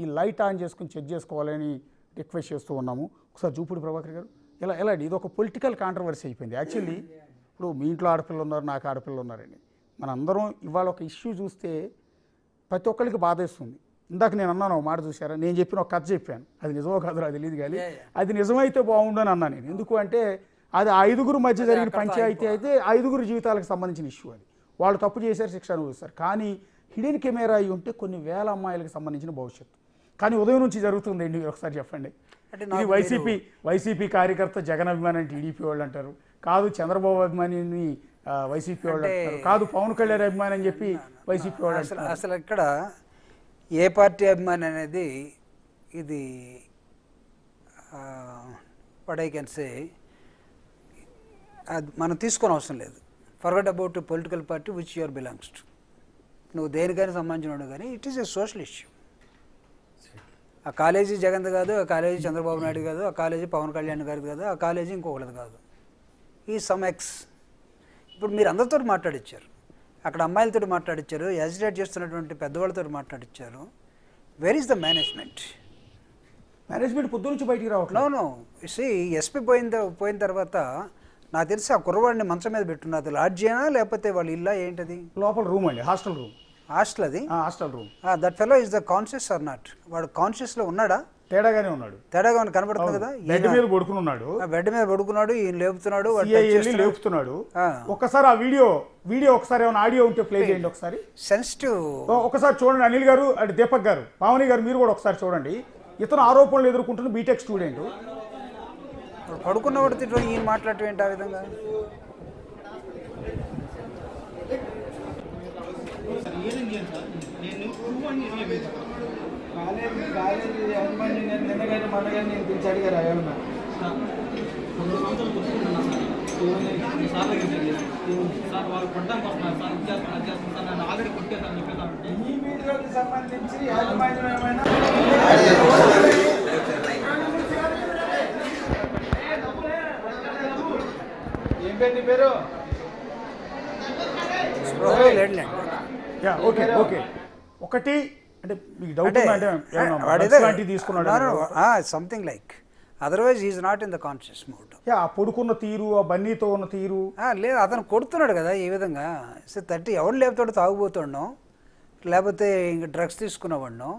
ఈ light on చేసుకుని check చేసుకోవాలని రిక్వెస్ట్ చేస్తూ ఉన్నాము. ఒకసారి జూపూడి ప్రభాకర్ గారు, ఎలా ఇది ఒక పొలిటికల్ కాంట్రవర్సీ అయిపోయింది. యాక్చువల్లీ ఇప్పుడు మీ ఇంట్లో ఆడపిల్లలు ఉన్నారు, నాకు ఆడపిల్లలు ఉన్నారండి. మనందరం ఇవాళ ఒక ఇష్యూ చూస్తే ప్రతి ఒక్కరికి బాధేస్తుంది. ఇందాక నేను అన్నాను ఒక మాట చూసారా, నేను చెప్పిన ఒక కథ చెప్పాను, అది నిజమో కాదో అది తెలియదు, కానీ అది నిజమైతే బాగుండని అన్నాను నేను. ఎందుకు అంటే అది 5గురు మధ్య జరిగిన పంచాయతీ అయితే 5గురు జీవితాలకు సంబంధించిన ఇష్యూ. అది వాళ్ళు తప్పు చేశారు, శిక్ష అనుభవిస్తారు. కానీ హిడెన్ కెమెరా అయి ఉంటే కొన్ని వేల అమ్మాయిలకు సంబంధించిన భవిష్యత్తు. కానీ ఉదయం నుంచి జరుగుతుందండి, ఒకసారి చెప్పండి. ఇది వైసీపీ కార్యకర్త జగన్ అభిమాని టీడీపీ వాళ్ళు అంటారు, కాదు చంద్రబాబు అభిమానిని వైసీపీ వాళ్ళు అంటారు, కాదు పవన్ కళ్యాణ్ అభిమాని అని చెప్పి వైసీపీ వాళ్ళు అంటారు. అసలు ఇక్కడ ఏ పార్టీ అభిమాని అనేది ఇది వాట్ ఐ కెన్ సే అది మనం తీసుకొని అవసరం లేదు. Forget about political party which you're belongs to. నువ్వు దేనికైనా సంబంధించినవాడు, కానీ it is a social issue. ఆ కాలేజీ జగన్ కాదు, ఆ కాలేజీ చంద్రబాబు నాయుడు కాదు, ఆ కాలేజీ పవన్ కళ్యాణ్ గారిది కాదు, ఆ కాలేజీ ఇంకొకటిది కాదు, ఈ సమ్ ఎక్స్. ఇప్పుడు మీరు అందరితో మాట్లాడిచ్చారు, అక్కడ అమ్మాయిలతో మాట్లాడిచ్చారు, యాజిటేట్ చేస్తున్నటువంటి పెద్దవాళ్ళతో మాట్లాడిచ్చారు. Where is the management? Management పొద్దు నుంచి బయటికి రావట్లేదు. నో సి ఎస్పీ పోయిన తర్వాత నాకు తెలిసి ఆ కుర్రవాడిని మంచం మీద పెట్టున్నారు. లాడ్జియా లేకపోతే వాళ్ళ ఇల్లా ఏంటది? లోపల రూమ్ అండి, హాస్టల్ రూమ్. హాస్టల్ అది, hostel room. That fellow is the conscious or not? వాడు కాన్షియస్లో ఉన్నాడా? తేడాగానే ఉన్నాడు, తేడాగా కనబడుతుంది కదా. బెడ్ మీద పడుకున్నాడు, బెడ్ మీద పడుకున్నాడు, ఈయన లేపుతున్నాడు, లేపుతున్నాడు. ఒకసారి ఆ వీడియో ఒకసారి ఏమైనా ఆడియో ఉంటే ప్లే చేయండి ఒకసారి. సెన్సిటివ్ ఒకసారి చూడండి. అనిల్ గారు, అంటే దీపక్ గారు, పావని గారు, మీరు కూడా ఒకసారి చూడండి. ఇతను ఆరోపణలు ఎదుర్కొంటున్న బీటెక్ స్టూడెంట్. పడుకున్నవాడు తింటూ ఈయన మాట్లాడటం ఏంటి ఆ విధంగా? ఒకటి అంటే మీకు డౌట్ తీసుకున్నాడు something like, otherwise is not in the conscious mode. పడుకున్న తీరు, ఆ బన్నీతో ఉన్న తీరు లేదు, అతను కొడుతున్నాడు కదా ఈ విధంగా. ఎవడు లేపుతాడు? తాగుబోతాడో లేకపోతే ఇంక డ్రగ్స్ తీసుకున్నవాడినో.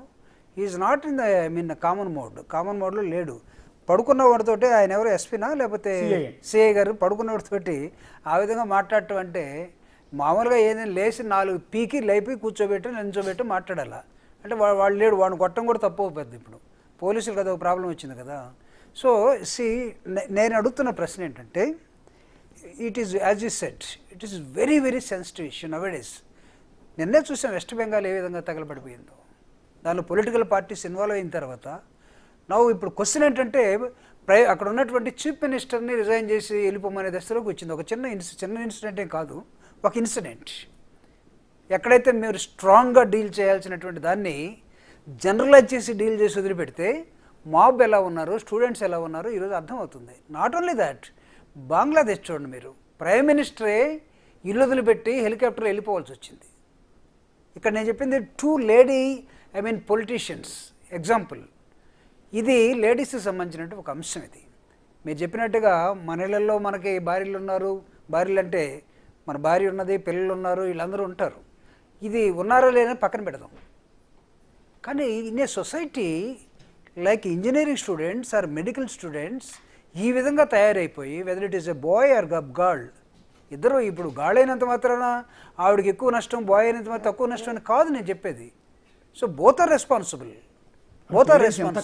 Is not in the common మోడ్లో లేడు. పడుకున్న వాడితోటి ఆయన ఎవరు ఎస్పీనా లేకపోతే సిఐ గారు పడుకున్నవాడితోటి ఆ విధంగా మాట్లాడటం అంటే మామూలుగా ఏదైనా లేచి 4 పీకి లేపి కూర్చోబెట్టి నించోబెట్టి మాట్లాడాలా అంటే వాడు లేడు, వాడిని కొట్టడం కూడా తప్పు అవుతుంది. ఇప్పుడు పోలీసులు కదా ఒక ప్రాబ్లం వచ్చింది కదా. సో నేను అడుగుతున్న ప్రశ్న ఏంటంటే, it is as you said, it is very very sensitive issue nowadays. నిన్నే చూసాం వెస్ట్ బెంగాల్ ఏ విధంగా తగలబడిపోయిందో. దానిలో పొలిటికల్ పార్టీస్ ఇన్వాల్వ్ అయిన తర్వాత ఇప్పుడు క్వశ్చన్ ఏంటంటే, అక్కడ ఉన్నటువంటి చీఫ్ మినిస్టర్ని రిజైన్ చేసి వెళ్ళిపోమనే దశలోకి వచ్చింది. ఒక చిన్న ఇన్సిడెంట్ ఏం కాదు, ఒక ఇన్సిడెంట్. ఎక్కడైతే మీరు స్ట్రాంగ్గా డీల్ చేయాల్సినటువంటి దాన్ని జనరలైజ్ చేసి డీల్ చేసి వదిలిపెడితే మాబ్ ఎలా ఉన్నారు, స్టూడెంట్స్ ఎలా ఉన్నారు ఈరోజు అర్థమవుతుంది. నాట్ ఓన్లీ దాట్, బంగ్లాదేశ్ చూడండి మీరు, ప్రైమ్ మినిస్టరే ఇల్లు వదిలిపెట్టి హెలికాప్టర్ వెళ్ళిపోవాల్సి వచ్చింది. ఇక్కడ నేను చెప్పింది 2 లేడీ పొలిటీషియన్స్ ఎగ్జాంపుల్. ఇది లేడీస్కి సంబంధించినట్టు ఒక అంశం. ఇది మీరు చెప్పినట్టుగా మన ఇళ్ళల్లో మనకి భార్యలు ఉన్నారు, భార్యలు అంటే మన భార్య ఉన్నది, పిల్లలు ఉన్నారు, వీళ్ళందరూ ఉంటారు. ఇది ఉన్నారో లేదని పక్కన పెడదాం. కానీ in a society like engineering students or medical students ఈ విధంగా తయారైపోయి, whether it is a boy or girl, ఇద్దరు ఇప్పుడు గాడ్ అయినంత మాత్రాన ఆవిడకి ఎక్కువ నష్టం, బాయ్ అయినంత మాత్రం తక్కువ నష్టం అని కాదు నేను చెప్పేది. So both are responsible.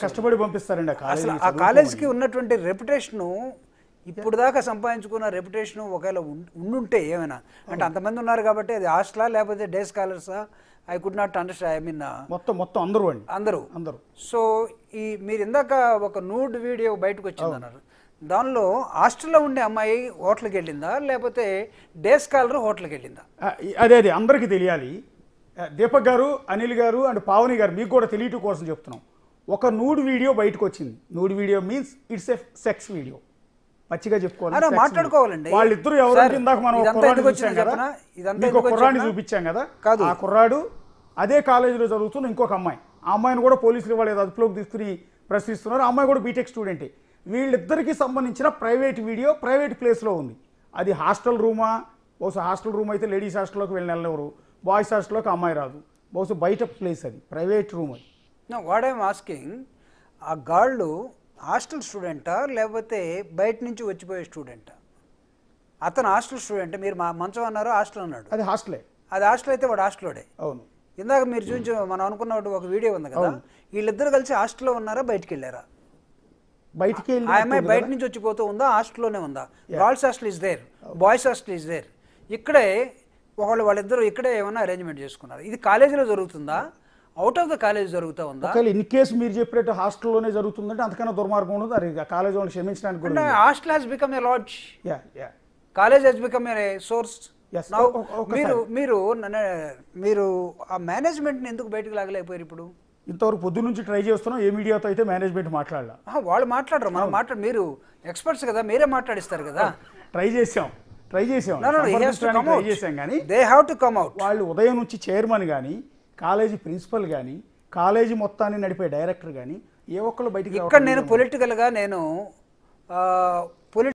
కష్టపడి పంపిస్తారండి. అసలు ఆ కాలేజీకి ఉన్నటువంటి రెప్యుటేషను, ఇప్పుడు దాకా సంపాదించుకున్న రెప్యుటేషను ఒకవేళ ఉండుంటే ఏమైనా అంటే అంతమంది ఉన్నారు కాబట్టి అది హాస్టలా లేకపోతే డే స్కాలర్సా, ఐ కుడ్ నాట్ అండర్స్టాండ్. మొత్తం అందరూ. సో ఈ మీరు ఇందాక ఒక నూడ్ వీడియో బయటకు వచ్చింది అన్నారు. దానిలో హాస్టల్లో ఉండే అమ్మాయి హోటల్కి వెళ్ళిందా లేకపోతే డే స్కాలర్ హోటల్కి వెళ్ళిందా? అదే అందరికీ తెలియాలి. దీపక్ గారు, అనిల్ గారు అండ్ పావని గారు, మీకు కూడా తెలియటం కోసం చెప్తున్నాం. ఒక నూడ్ వీడియో బయటకు వచ్చింది. Nude video means it's a sex video. పచ్చిగా చెప్పుకోవాలి, మాట్లాడుకోవాలండి. వాళ్ళిద్దరు ఎవరంటే ఇందాక మనం కుర్రాడిని చూపించాం కదా, ఆ కుర్రాడు అదే కాలేజీలో చదువుతున్న ఇంకొక అమ్మాయి. ఆ అమ్మాయిని కూడా పోలీసులు వాళ్ళు అదుపులోకి తీసుకుని ప్రశ్నిస్తున్నారు. ఆ అమ్మాయి కూడా బీటెక్ స్టూడెంటే. వీళ్ళిద్దరికీ సంబంధించిన ప్రైవేట్ వీడియో ప్రైవేట్ ప్లేస్లో ఉంది. అది హాస్టల్ రూమా, బహుశా హాస్టల్ రూమ్ అయితే లేడీస్ హాస్టల్లోకి వెళ్ళినెవరు, బాయ్స్ హాస్టల్లోకి అమ్మాయి రాదు, బహుశా బయట ప్లేస్, అది ప్రైవేట్ రూమ్. అది వాట్ ఐఎమ్ ఆస్కింగ్, ఆ గాళ్ళు హాస్టల్ స్టూడెంటా లేకపోతే బయట నుంచి వచ్చిపోయే స్టూడెంటా? అతను హాస్టల్ స్టూడెంట్, మీరు మా మంచం అన్నారు, హాస్టల్ అన్నాడు. అది హాస్టలే. అది హాస్టల్ అయితే వాడు హాస్టల్లోడే. అవును. ఇందాక మీరు చూసి మనం అనుకున్నట్టు ఒక వీడియో ఉంది కదా, వీళ్ళిద్దరు కలిసి హాస్టల్లో ఉన్నారా బయటికి వెళ్ళారా? బయటికి ఆ అమ్మాయి బయట నుంచి వచ్చిపోతూ ఉందా, హాస్టల్లోనే ఉందా? Girls hostel is there, boys hostel is there. ఇక్కడే వాళ్ళిద్దరూ ఇక్కడే ఏమన్నా అరేంజ్మెంట్ చేసుకున్నారు. ఇది కాలేజీలో జరుగుతుందా, అవుట్ ఆఫ్ ద కాలేజ్ జరుగుతూ ఉందా? ఒకవేళ ఇన్ కేసు మీరు చెప్పినట్టు హాస్టల్లోనే జరుగుతుందంటే అంతకన్నా దుర్మార్గం ఉండదు. అది కాలేజ్ వాళ్ళని క్షమించడానికి కూడా hostel has become a lodge, yeah college has become a source. Yes. మీరు ఆ మేనేజ్మెంట్ని ఎందుకు బయటకు లాగలేకపోయారు? ఇప్పుడు ఇంతవరకు పొద్దు నుంచి ట్రై చేస్తున్నాం. ఏ మీడియాతో అయితే మేనేజ్మెంట్ మాట్లాడాల. వాళ్ళు మాట్లాడరు, మనం మీరు ఎక్స్పర్ట్స్ కదా, మీరే మాట్లాడిస్తారు కదా. ట్రై చేసాం కానీ they have to come out. వాళ్ళు ఉదయం నుంచి చైర్మన్ కానీ, కాలేజీ ప్రిన్సిపల్ కానీ, కాలేజీ మొత్తాన్ని నడిపే డైరెక్టర్ కానీ ఏ ఒక్కళ్ళు బయటికి. ఇక్కడ నేను పొలిటికల్గా నేను